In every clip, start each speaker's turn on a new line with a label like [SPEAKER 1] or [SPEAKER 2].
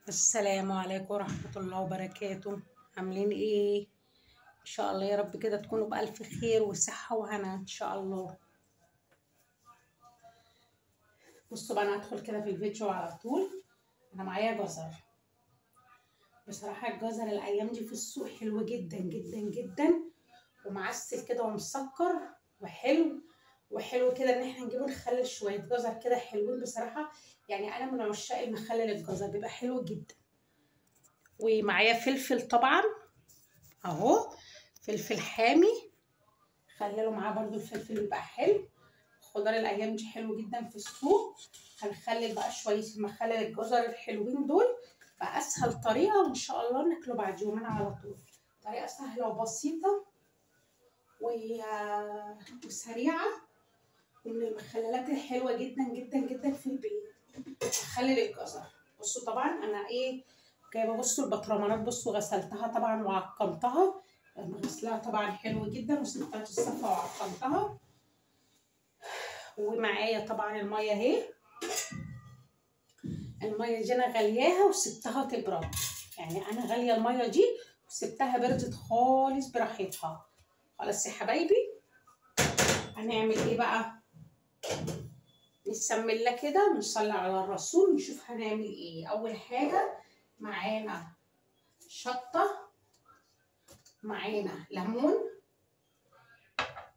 [SPEAKER 1] السلام عليكم ورحمة الله وبركاته. عاملين ايه؟ ان شاء الله يا رب كده تكونوا بألف خير وصحة وهنا ان شاء الله. بصوا بقى، انا هدخل كده في الفيديو على طول. انا معايا جزر. بصراحة الجزر الايام دي في السوق حلو جدا جدا جدا، ومعسل كده ومسكر وحلو. وحلو كده ان احنا نجيبه نخلل شوية جزر كده حلوين بصراحة. يعني انا من عشاق المخلل الجزر، بيبقى حلو جدا. ومعايا فلفل طبعا اهو، فلفل حامي. خللوا معاه برضو الفلفل بيبقى حلو. خضار الايام دي حلو جدا في السوق. هنخلل بقى شويه المخلل الجزر الحلوين دول باسهل طريقه، وان شاء الله ناكله بعد يومين على طول. طريقه سهله وبسيطه وسريعه، ومن المخللات الحلوه جدا جدا جدا في البيت. هخلل الجزر. بصوا طبعا انا جايبه، بصوا البطرمانات، بصوا غسلتها طبعا وعقمتها. غسلها طبعا حلو جدا وسبتها تصفى وعقمتها. ومعايا طبعا الميه اهي. الميه دي انا غلياها وسبتها تبرد. يعني انا غاليه الميه دي وسبتها بردت خالص براحتها. خلاص يا حبايبي، هنعمل ايه بقى؟ نسمي الله كده ونصلي على الرسول ونشوف هنعمل ايه. اول حاجه معانا شطه، معانا ليمون.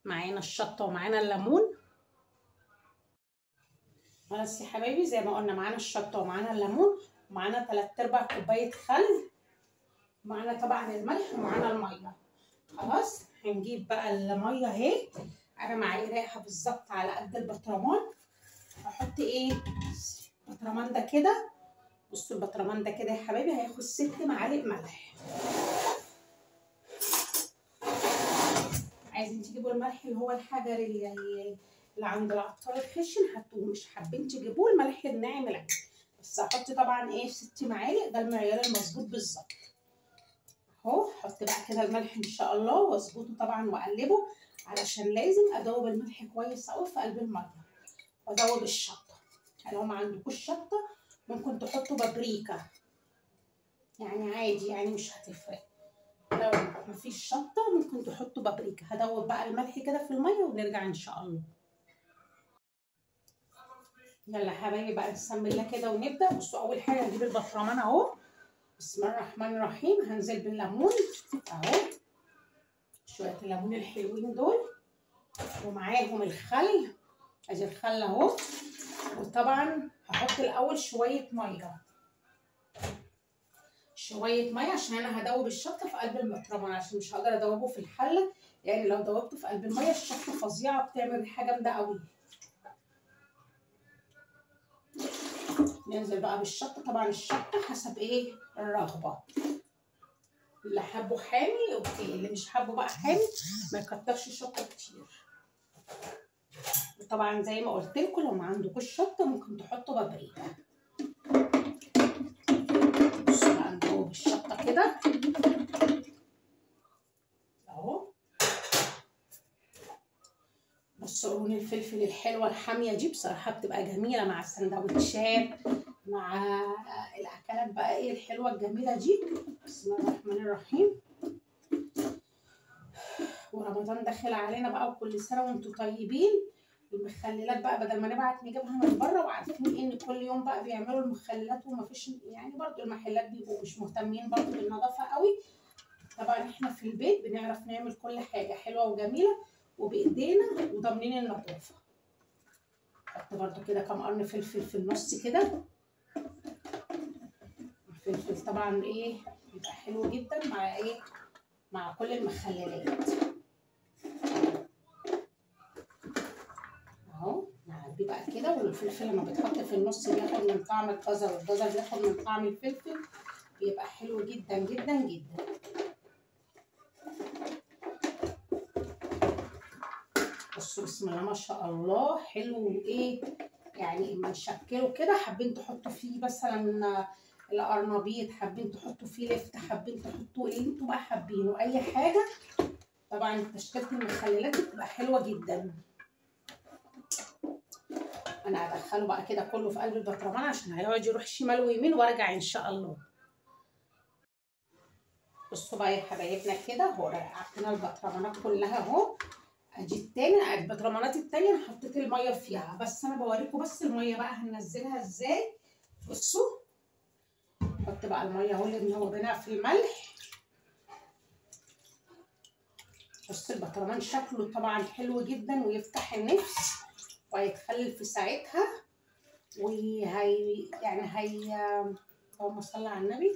[SPEAKER 1] معانا الشطه ومعانا الليمون. خلاص يا حبايبي، زي ما قلنا معانا الشطه ومعانا الليمون، ومعانا 3/4 كوبايه خل، معانا طبعا الملح ومعانا الميه. خلاص هنجيب بقى الميه اهي. انا معايراها بالظبط على قد البطرمان. هحط البطرمان ده كده. بصوا البطرمان ده كده يا حبايبي هياخد 6 معالق ملح. عايزين تجيبوا الملح اللي هو الحجر اللي عند العطار الخشن هاتوه، مش حابين تجيبوه الملح الناعم العادي. بس هحط طبعا 6 معالق، ده المعيار المظبوط بالظبط اهو. احط بقى كده الملح ان شاء الله واظبطه طبعا واقلبه، علشان لازم ادوب الملح كويس قوي في قلب الميه. وادوب الشطه. لو ما عندكوش شطه ممكن تحطوا بابريكا، يعني عادي، يعني مش هتفرق. لو مفيش شطه ممكن تحطوا بابريكا. هدوب بقى الملح كده في الميه ونرجع ان شاء الله. يلا يا حبايبي بقى نسمي الله كده ونبدا. بصوا اول حاجه هنجيب البطرمان اهو. بسم الله الرحمن الرحيم. هنزل بالليمون اهو، شويه الليمون الحلوين دول، ومعاهم الخل. ادي الخل اهو. وطبعا هحط الاول شويه ميه، شويه ميه عشان انا هدوب الشطه في قلب البطرمان، عشان مش هقدر ادوبه في الحله. يعني لو دوبته في قلب الميه الشطه فظيعه، بتعمل ريحه جامده قوي. ننزل بقى بالشطه. طبعا الشطه حسب الرغبه. اللي حبه حامي اوكي، اللي مش حبه بقى حامي ما يكترش الشطه كتير. وطبعا زي ما قلت لكم لو ما عندكوش شطه ممكن تحطوا بابريكا. بصوا بقى ندوب الشطه كده اهو. بصوا قرون الفلفل الحلوه الحاميه دي بصراحه بتبقى جميله مع السندوتشات، مع الاكلات بقى الحلوه الجميله دي. بسم الله الرحمن الرحيم. ورمضان داخل علينا بقى، وكل سنه وانتم طيبين. المخللات بقى بدل ما نبعت نجيبها من بره، وعارفين ان كل يوم بقى بيعملوا المخللات ومفيش، يعني برضو المحلات بيبقوا مش مهتمين برضو بالنظافه قوي. طبعا احنا في البيت بنعرف نعمل كل حاجه حلوه وجميله وبايدينا وضامنين النظافه. حط برضو كده كام قرن فلفل في النص كده. الفلفل طبعا بيبقى حلو جدا مع مع كل المخللات اهو. نعبيه بقى كده. والفلفل لما بيتحط في النص بياخد من طعم الجزر، والجزر بياخد من طعم الفلفل، بيبقى حلو جدا جدا جدا. بصوا بسم الله ما شاء الله حلو. يعني اما نشكله كده، حابين تحطوا فيه مثلا القرنبيط، حابين تحطوا فيه لفت، حابين تحطوا اللي انتوا بقى حابينه، اي حاجه. طبعا تشكيله المخللات بتبقى حلوه جدا. انا هدخله بقى كده كله في قلب البطرمان عشان هيقعد يروح شمال ويمين وارجع ان شاء الله. بصوا بقى يا حبايبنا كده اهو رقعتنا البطرمانات كلها اهو. ادي التاني البطرمانات التانية انا حطيت الميه فيها، بس انا بوريكم بس الميه بقى هننزلها ازاي. بصوا نحط بقى الميه اهو اللي منوبينها في الملح. بصوا البطرمان شكله طبعا حلو جدا ويفتح النفس وهيتخلل في ساعتها، اللهم صل على النبي،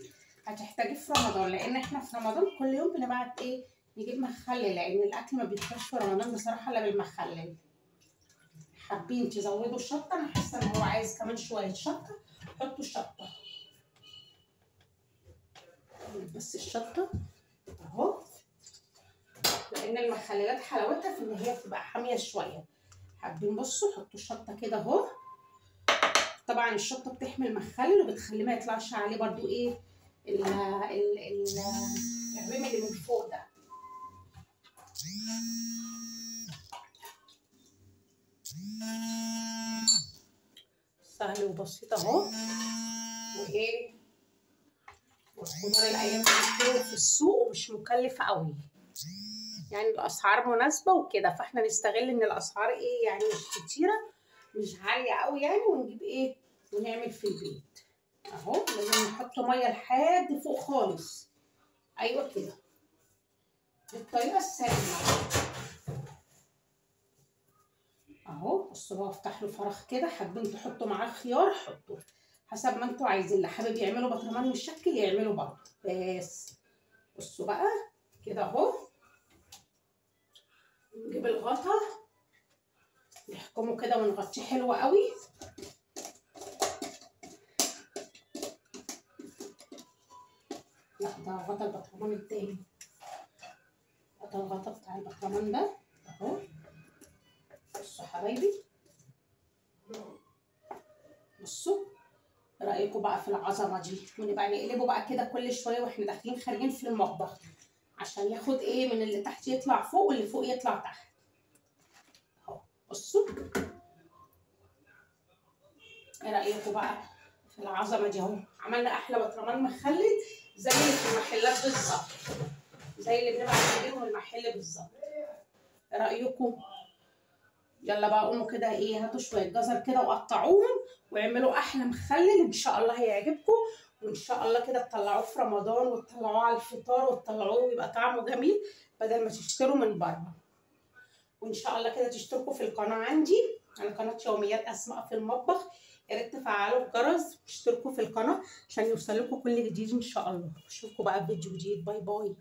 [SPEAKER 1] هتحتاجيه في رمضان، لان احنا في رمضان كل يوم بنبعت ايه نجيب مخلل، لان الاكل ما بيدخلش في رمضان بصراحه الا بالمخلل. حابين تزودوا الشطه، انا حاسه ان هو عايز كمان شويه شطه، حطوا الشطه. بس الشطه اهو، لان المخللات حلاوتها في ان هي بتبقى حاميه شويه. حابين بصوا حطوا الشطه كده اهو. طبعا الشطه بتحمي المخلل وبتخليه ما يطلعش عليه برضو ايه الرمل اللي من فوق ده. سهل وبسيط اهو. وايه والخضار الايام دي في السوق ومش مكلفه قوي، يعني الاسعار مناسبه وكده، فاحنا نستغل ان الاسعار ايه يعني مش كتيره مش عاليه قوي يعني، ونجيب ايه ونعمل في البيت اهو. لازم نحط ميه لحد فوق خالص. ايوه كده بالطريقه السليمه اهو. بصوا بقى افتح له فراغ كده، حابين تحطوا معاه خيار حطوا حسب ما انتوا عايزين، اللي حابب يعملوا بطرمان مشكل يعملوا برضه. بس بصوا بقى كده اهو. نجيب الغطا نحكمه كده ونغطيه حلو قوي. لا ده غطا البطرمان التاني، ده الغطا بتاع البطرمان ده اهو. بصوا حبايبي بصوا، ايه رايكم بقى في العظمه دي؟ ونبقى نقلبه بقى كده كل شويه واحنا داخلين خارجين في المطبخ عشان ياخد ايه من اللي تحت يطلع فوق واللي فوق يطلع تحت اهو. بصوا ايه رايكم بقى في العظمه دي اهو؟ عملنا احلى بطرمان مخلل زي اللي في المحلات بالظبط، زي اللي بنبقى نجيبهم المحل بالظبط. ايه رايكم؟ يلا بقى قوموا كده ايه هاتوا شويه جزر كده وقطعوهم واعملوا احلى مخلل ان شاء الله هيعجبكم، وان شاء الله كده تطلعوه في رمضان وتطلعوه على الفطار وتطلعوه ويبقى طعمه جميل بدل ما تشتروا من بره. وان شاء الله كده تشتركوا في القناه عندي على قناه يوميات اسماء في المطبخ. يا ريت تفعلوا الجرس وتشتركوا في القناه عشان يوصل لكم كل جديد ان شاء الله. اشوفكم بقى في فيديو جديد. باي باي.